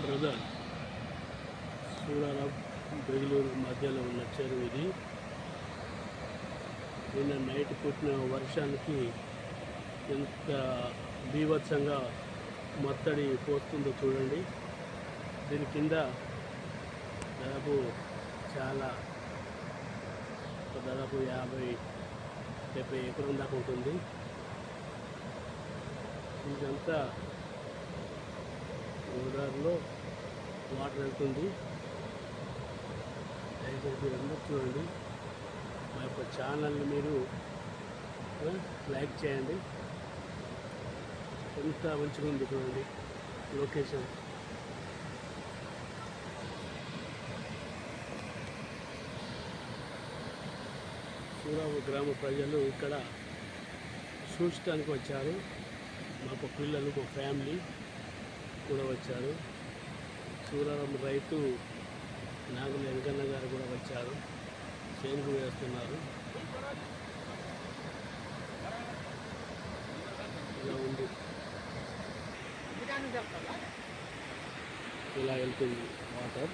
Brother Suraram Bengaluru మధ్యలో ఉన్న చెరువు ఇది. నిన్న నైట్ పుట్టిన వర్షానికి ఎంత బీభత్సంగా మత్తడి పోస్తుందో చూడండి. దీని కింద దాదాపు దాదాపు 50-70 ఎకరం దాకా ఉంటుంది. ఇదంతా గోదావరిలో వాటర్ వెళ్తుంది. దయచేసి మీరందరూ చూడండి. మా యొక్క ఛానల్ని మీరు లైక్ చేయండి. ఎంత మంచిగా ఉంది చూడండి లొకేషన్. సూరారం గ్రామ ప్రజలు ఇక్కడ చూడటానికి వచ్చారు. మాకు పిల్లలు, మా ఫ్యామిలీ కూడా వచ్చారు. సూరారం రైతు నాగుల వెంకన్న గారు కూడా వచ్చారు. చేనుకు వేస్తున్నారు. ఇలా ఉంది, ఇలా వెళ్తుంది వాటర్,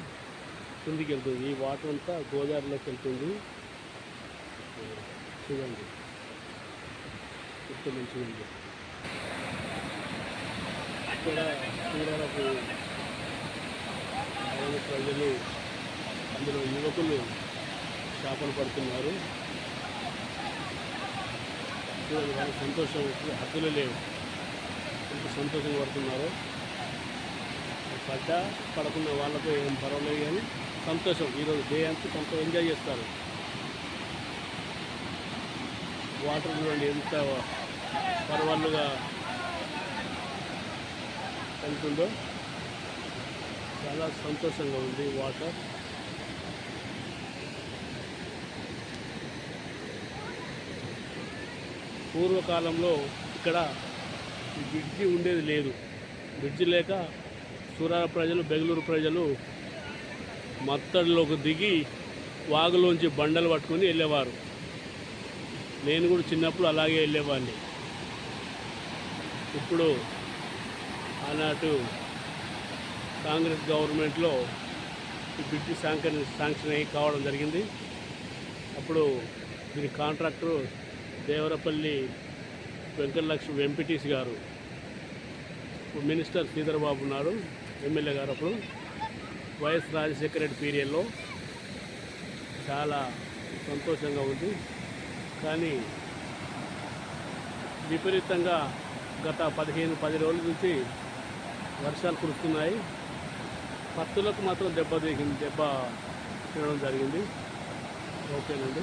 కిందికి వెళ్తుంది. ఈ వాటర్ అంతా గోదావరిలోకి వెళ్తుంది. చూడండి ఎంత మంచిగా ఉంది. ఇక్కడ సూరారపు ప్రజలు, అందులో యువకులు చేపలు పడుతున్నారు. చూడండి, వాళ్ళ సంతోషం హద్దులు లేవు. ఎంత సంతోషంగా పడుతున్నారు. పడకున్న వాళ్ళకు ఏం పర్వాలేదు, కానీ సంతోషం. ఈరోజు డే అంతా కొంత ఎంజాయ్ చేస్తారు. వాటర్ చూడండి ఎంత పర్వాలుగా వెళ్తుందో. చాలా సంతోషంగా ఉంది వాటర్. పూర్వకాలంలో ఇక్కడ బ్రిడ్జి ఉండేది లేదు. బ్రిడ్జి లేక సూరారం ప్రజలు, బెంగళూరు ప్రజలు మత్తడిలోకి దిగి వాగులోంచి బండలు పట్టుకొని వెళ్ళేవారు. నేను కూడా చిన్నప్పుడు అలాగే వెళ్ళేవాడిని. ఇప్పుడు ఆనాటి కాంగ్రెస్ గవర్నమెంట్లో ఈ బ్రిడ్జి శాంక్షన్ అయ్యి కావడం జరిగింది. అప్పుడు దీని కాంట్రాక్టరు దేవరపల్లి వెంకటలక్ష్మి ఎంపీటీసీ గారు, ఇప్పుడు మినిస్టర్ శ్రీధర్ బాబు ఉన్నారు, ఎమ్మెల్యే గారు. అప్పుడు వైఎస్ రాజశేఖర రెడ్డి పీరియడ్లో చాలా సంతోషంగా ఉంది. కానీ విపరీతంగా గత 10 రోజుల నుంచి వర్షాలు కురుస్తున్నాయి. పత్తులకు మాత్రం దెబ్బ తినడం జరిగింది. ఓకేనండి.